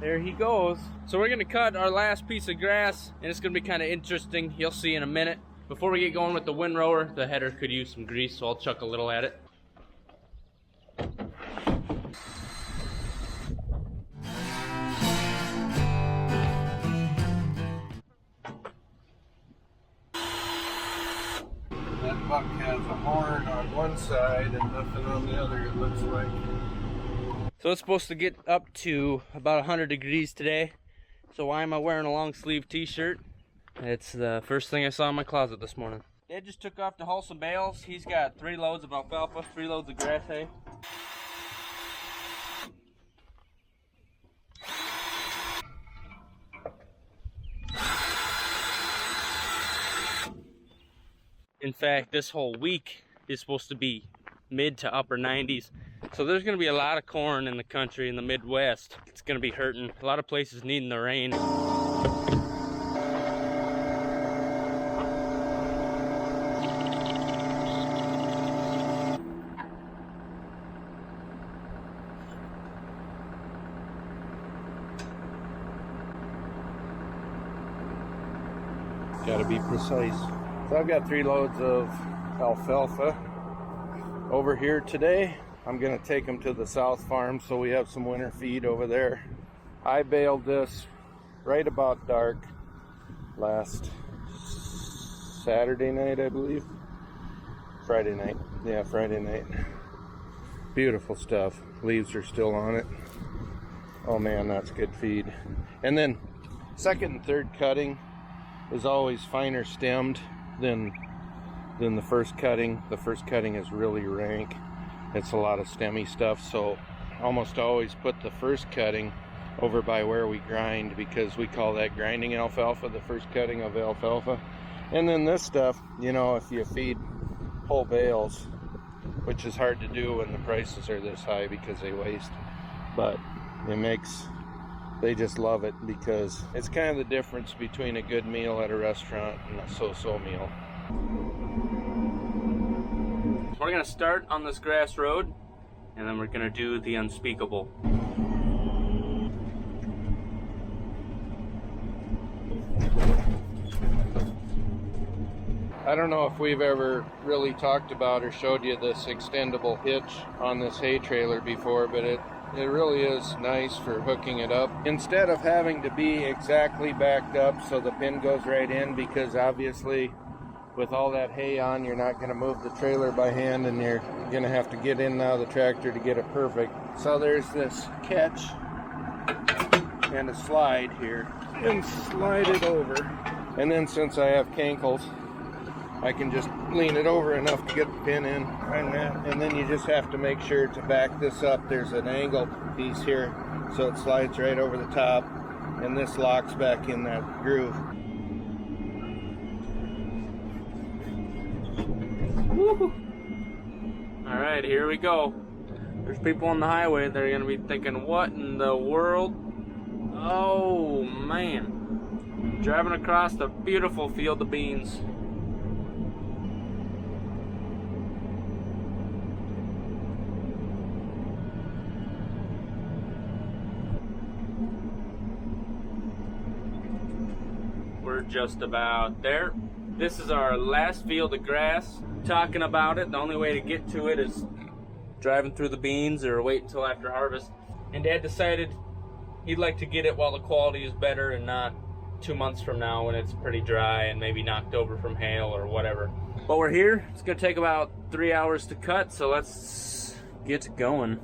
There he goes. So we're gonna cut our last piece of grass, and it's gonna be kind of interesting. You'll see in a minute. Before we get going with the windrower, the header could use some grease, so I'll chuck a little at it. That buck has a horn on one side and nothing on the other, it looks like. So it's supposed to get up to about 100 degrees today. So why am I wearing a long sleeve t-shirt? It's the first thing I saw in my closet this morning. Dad just took off to haul some bales. He's got 3 loads of alfalfa, 3 loads of grass hay. In fact, this whole week is supposed to be mid to upper 90s. So there's going to be a lot of corn in the country in the Midwest. It's going to be hurting. A lot of places needing the rain. Got to be precise. So I've got 3 loads of alfalfa over here today. I'm going to take them to the South Farms so we have some winter feed over there. I baled this right about dark last Saturday night, I believe. Friday night. Yeah, Friday night. Beautiful stuff. Leaves are still on it. Oh man, that's good feed. And then second and third cutting is always finer stemmed than the first cutting. The first cutting is really rank. It's a lot of stemmy stuff, so almost always put the first cutting over by where we grind, because we call that grinding alfalfa, the first cutting of alfalfa. And then this stuff, you know, if you feed whole bales, which is hard to do when the prices are this high because they waste, but it makes, they just love it, because it's kind of the difference between a good meal at a restaurant and a so-so meal. We're gonna start on this grass road, and then we're gonna do the unspeakable. I don't know if we've ever really talked about or showed you this extendable hitch on this hay trailer before, but it really is nice for hooking it up. Instead of having to be exactly backed up so the pin goes right in, because obviously with all that hay on, you're not going to move the trailer by hand, and you're going to have to get in and out of the tractor to get it perfect. So there's this catch and a slide here, and slide it over. And then since I have cankles, I can just lean it over enough to get the pin in, and then you just have to make sure to back this up. There's an angled piece here, so it slides right over the top, and this locks back in that groove. Alright, here we go. There's people on the highway that are gonna be thinking, what in the world? Oh man. Driving across the beautiful field of beans. We're just about there. This is our last field of grass. Talking about it, the only way to get to it is driving through the beans or wait until after harvest. And Dad decided he'd like to get it while the quality is better and not 2 months from now when it's pretty dry and maybe knocked over from hail or whatever. But we're here. It's gonna take about 3 hours to cut, so let's get going.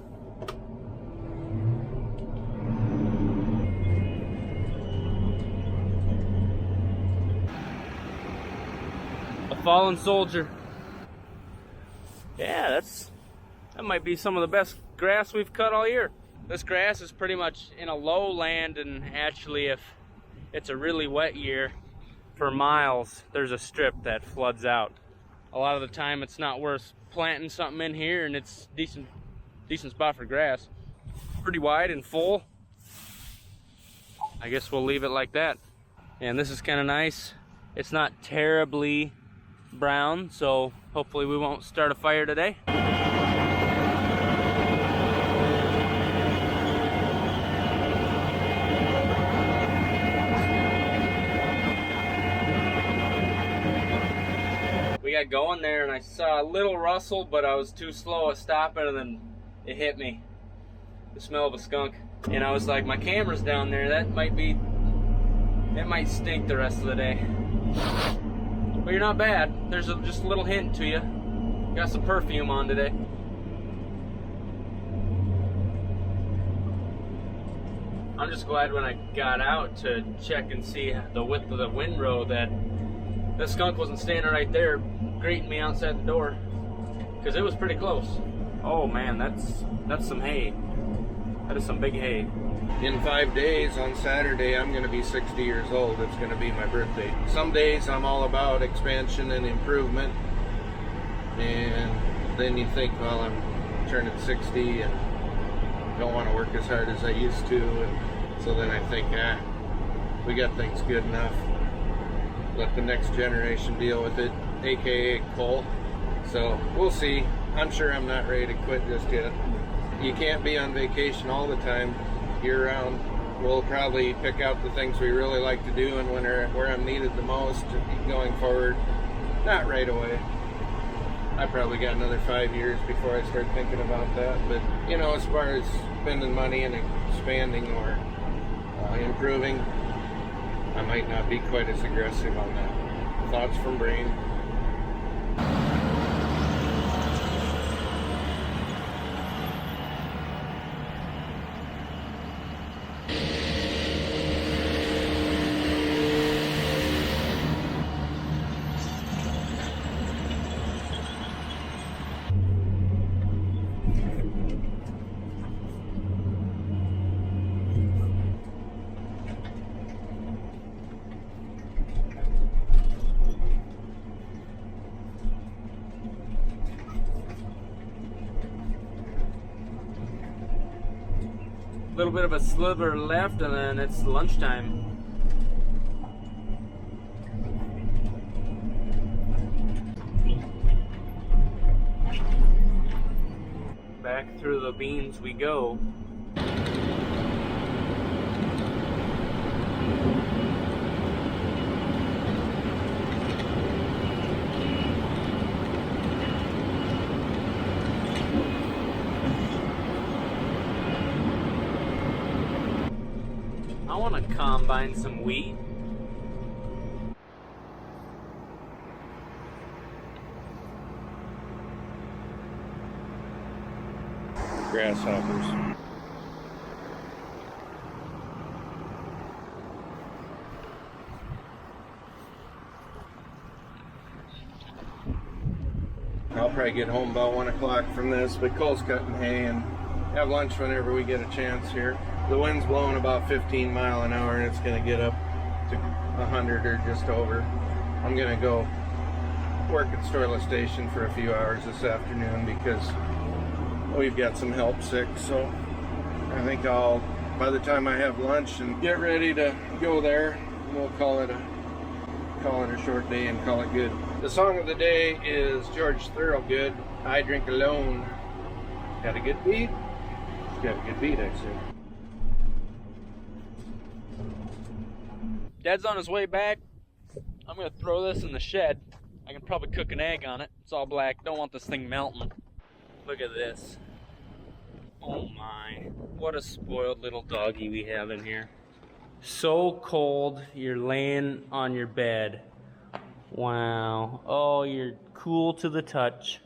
A fallen soldier. Yeah, that might be some of the best grass we've cut all year. This grass is pretty much in a low land, and actually if it's a really wet year, for miles there's a strip that floods out. A lot of the time it's not worth planting something in here, and it's decent spot for grass. Pretty wide and full. I guess we'll leave it like that. And this is kind of nice. It's not terribly brown, so hopefully we won't start a fire today. got going there and I saw a little rustle, but I was too slow at stopping, and then it hit me. The smell of a skunk. And I was like, my camera's down there, it might stink the rest of the day. But you're not bad. There's just a little hint to you. Got some perfume on today. I'm just glad when I got out to check and see the width of the windrow that the skunk wasn't standing right there greeting me outside the door, because it was pretty close. Oh man, that's some hay. That is some big hay. In 5 days, on Saturday, I'm going to be 60 years old. It's going to be my birthday. Some days I'm all about expansion and improvement, and then you think, well, I'm turning 60 and don't want to work as hard as I used to, and so then I think, we got things good enough. Let the next generation deal with it, aka Cole. So we'll see. I'm sure I'm not ready to quit just yet. You can't be on vacation all the time, year round. We'll probably pick out the things we really like to do and where I'm needed the most going forward. Not right away. I probably got another 5 years before I start thinking about that. But, you know, as far as spending money and expanding or improving, I might not be quite as aggressive on that. Thoughts from Brain. A little bit of a sliver left, and then it's lunchtime. Back through the beans we go. I want to combine some wheat. Grasshoppers. I'll probably get home about 1 o'clock from this, but Cole's cutting hay and have lunch whenever we get a chance here. The wind's blowing about 15 miles an hour, and it's going to get up to 100 or just over. I'm going to go work at Storla Station for a few hours this afternoon because we've got some help sick. So I think by the time I have lunch and get ready to go there, we'll call it a short day and call it good. The song of the day is George Thorogood, I Drink Alone. Got a good beat? It's got a good beat, actually. Dad's on his way back. I'm gonna throw this in the shed. I can probably cook an egg on it. It's all black. Don't want this thing melting. Look at this. Oh my. What a spoiled little doggy we have in here. So cold, you're laying on your bed. Wow. Oh, you're cool to the touch.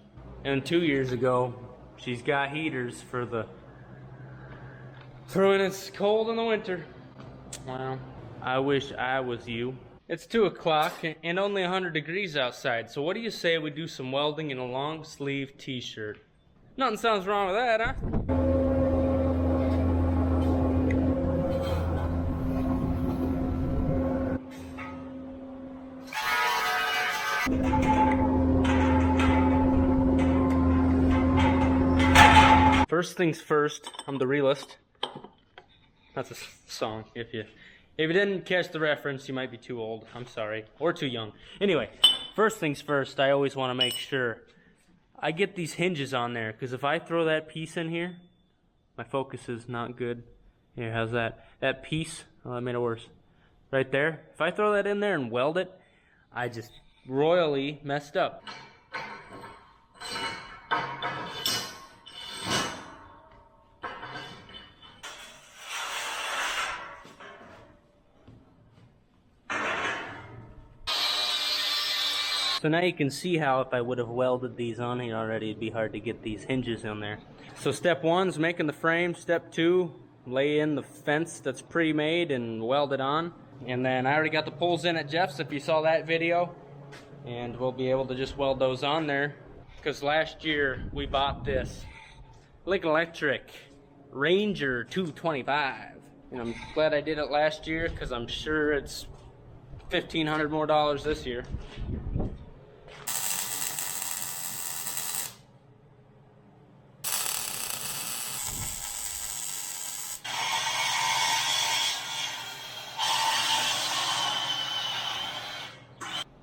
And 2 years ago, she's got heaters for when it's cold in the winter. Wow. I wish I was you. It's 2 o'clock and only 100 degrees outside. So what do you say we do some welding in a long sleeve t-shirt? Nothing sounds wrong with that, huh? First things first, I'm the realist. That's a song. If you didn't catch the reference, you might be too old. I'm sorry. Or too young. Anyway, first things first, I always want to make sure I get these hinges on there, because if I throw that piece in here, my focus is not good. Here, how's that? That piece, oh, that made it worse. Right there. If I throw that in there and weld it, I just royally messed up. So now you can see how if I would have welded these on here already, it'd be hard to get these hinges on there. So step 1's making the frame. Step 2, lay in the fence that's pre-made and weld it on. And then I already got the poles in at Jeff's if you saw that video. And we'll be able to just weld those on there. Because last year we bought this Lincoln Electric Ranger 225. And I'm glad I did it last year because I'm sure it's $1,500 more this year.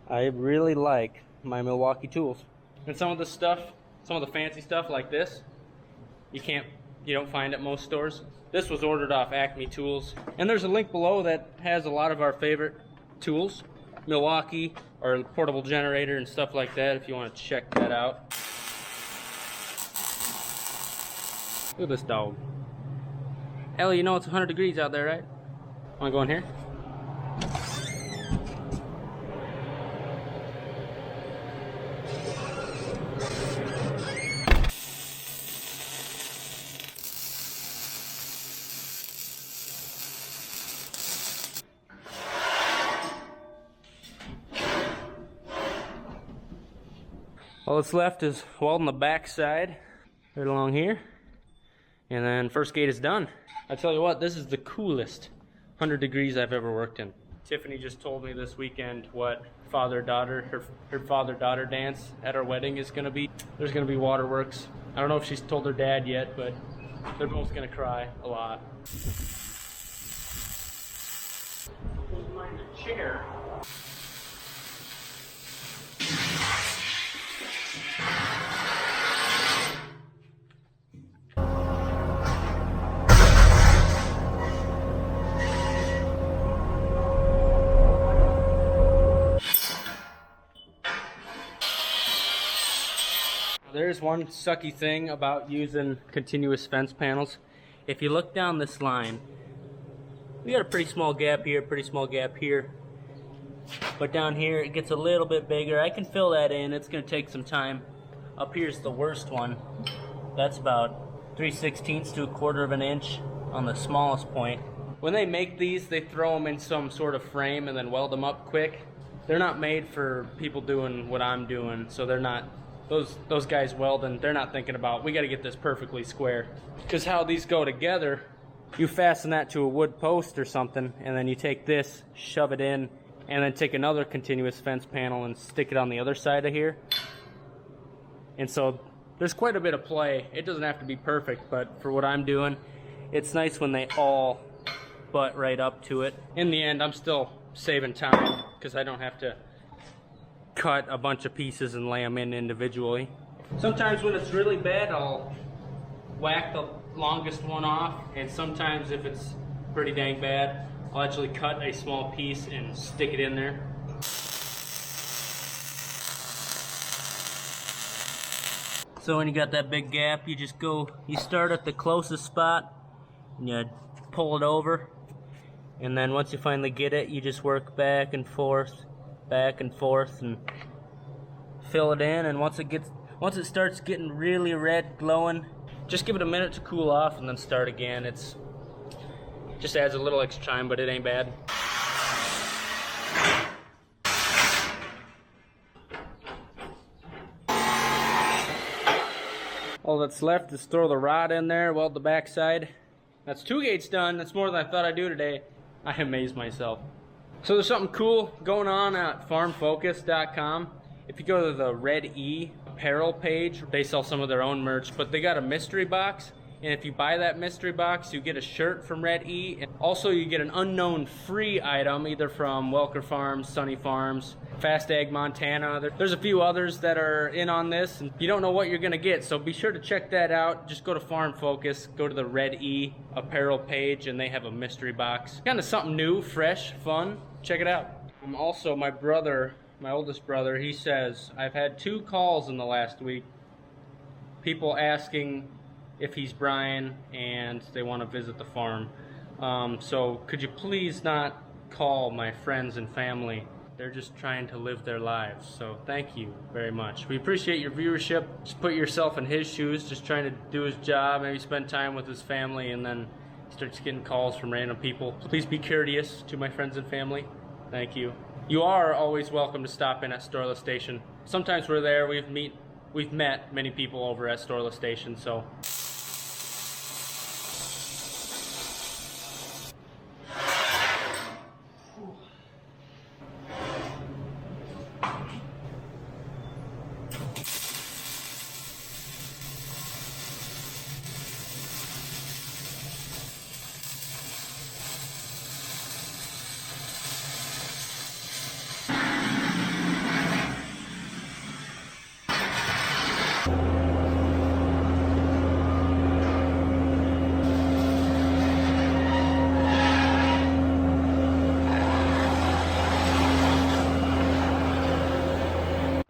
I really like my Milwaukee tools. And some of the stuff, some of the fancy stuff like this, you don't find at most stores. This was ordered off Acme Tools. And there's a link below that has a lot of our favorite tools. Milwaukee, or portable generator and stuff like that if you want to check that out. Look at this dog. Ellie, you know it's 100 degrees out there, right? Want to go in here? All that's left is welding the back side right along here, and then first gate is done. I tell you what, this is the coolest 100 degrees I've ever worked in. Tiffany just told me this weekend what father-daughter, her father-daughter dance at our wedding is gonna be. There's gonna be waterworks. I don't know if she's told her dad yet, but they're both gonna cry a lot. Don't mind the chair. There's one sucky thing about using continuous fence panels. If you look down this line, we got a pretty small gap here, pretty small gap here. But down here it gets a little bit bigger. I can fill that in, it's gonna take some time. Up here's the worst one. That's about 3/16 to 1/4 of an inch on the smallest point. When they make these, they throw them in some sort of frame and then weld them up quick. They're not made for people doing what I'm doing, so they're not, those guys welding, they're not thinking about, we gotta get this perfectly square. Because how these go together, you fasten that to a wood post or something, and then you take this, shove it in, and then take another continuous fence panel and stick it on the other side of here. And so there's quite a bit of play. It doesn't have to be perfect, but for what I'm doing, it's nice when they all butt right up to it. In the end, I'm still saving time because I don't have to cut a bunch of pieces and lay them in individually. Sometimes when it's really bad, I'll whack the longest one off, and sometimes if it's pretty dang bad, I'll actually cut a small piece and stick it in there. So when you got that big gap, you just go, you start at the closest spot and you pull it over, and then once you finally get it, you just work back and forth and fill it in. And once it starts getting really red glowing, just give it a minute to cool off and then start again. It's just adds a little extra time, but it ain't bad. All that's left is throw the rod in there, weld the back side. That's 2 gates done. That's more than I thought I'd do today. I amaze myself. So there's something cool going on at farmfocus.com. If you go to the Red E apparel page, they sell some of their own merch, but they got a mystery box. And if you buy that mystery box, you get a shirt from Red E. And also, you get an unknown free item, either from Welker Farms, Sonne Farms, Fast Ag Montana. There's a few others that are in on this, and you don't know what you're gonna get. So be sure to check that out. Just go to Farm Focus, go to the Red E apparel page, and they have a mystery box. Kind of something new, fresh, fun. Check it out. Also, my brother my oldest brother, he says, I've had 2 calls in the last week. People asking if he's Brian and they want to visit the farm. So could you please not call my friends and family? They're just trying to live their lives. So thank you very much. We appreciate your viewership. Just put yourself in his shoes, just trying to do his job, maybe spend time with his family, and then starts getting calls from random people. Please be courteous to my friends and family. Thank you. You are always welcome to stop in at Storla Station. Sometimes we're there. We've met many people over at Storla Station, so.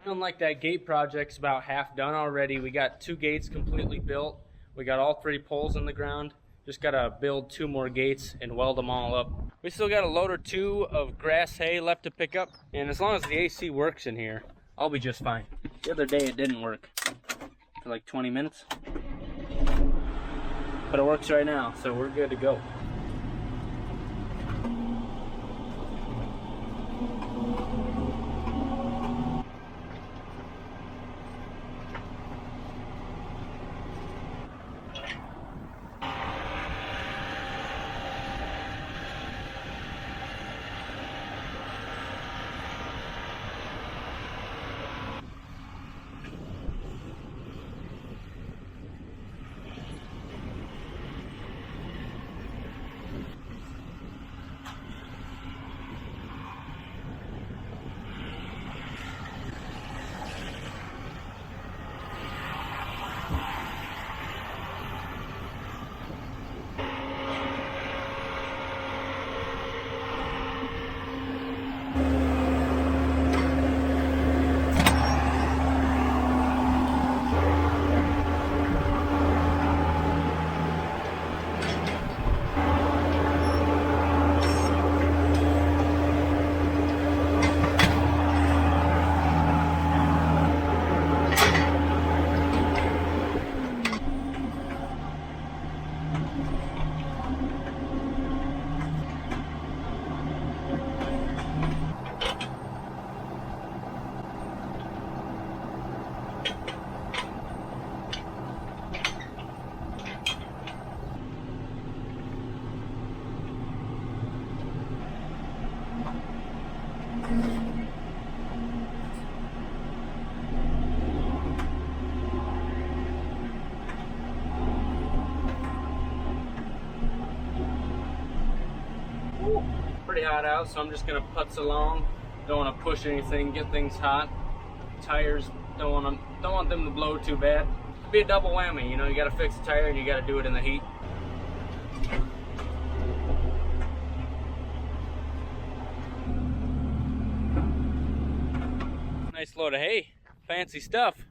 Like that gate project's about half done already. We got 2 gates completely built. We got all 3 poles in the ground. Just gotta build 2 more gates and weld them all up. We still got a load or 2 of grass hay left to pick up, and as long as the AC works in here, I'll be just fine. The other day it didn't work for like 20 minutes, but it works right now, so we're good to go. Pretty hot out, so I'm just gonna putz along. Don't want to push anything, get things hot. Tires, don't want them to blow too bad. It'd be a double whammy, you know. You got to fix the tire and you got to do it in the heat. Nice load of hay, fancy stuff.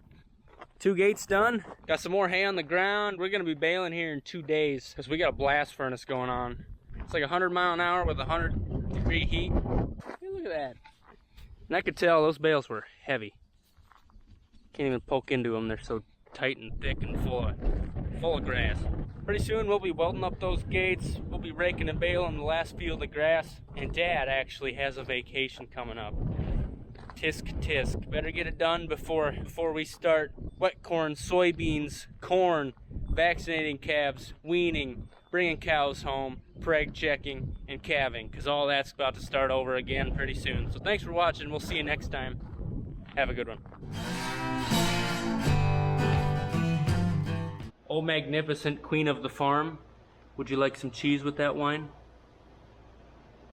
2 gates done. Got some more hay on the ground. We're gonna be baling here in 2 days because we got a blast furnace going on. It's like 100 mile an hour with 100-degree heat. Hey, look at that. And I could tell those bales were heavy. Can't even poke into them. They're so tight and thick and full of grass. Pretty soon we'll be welding up those gates. We'll be raking and baling the last field of grass. And Dad actually has a vacation coming up. Tisk tisk. Better get it done before we start wet corn, soybeans, corn, vaccinating calves, weaning, bringing cows home, preg checking, and calving, because all that's about to start over again pretty soon. So thanks for watching. We'll see you next time. Have a good one. Oh, magnificent queen of the farm. Would you like some cheese with that wine?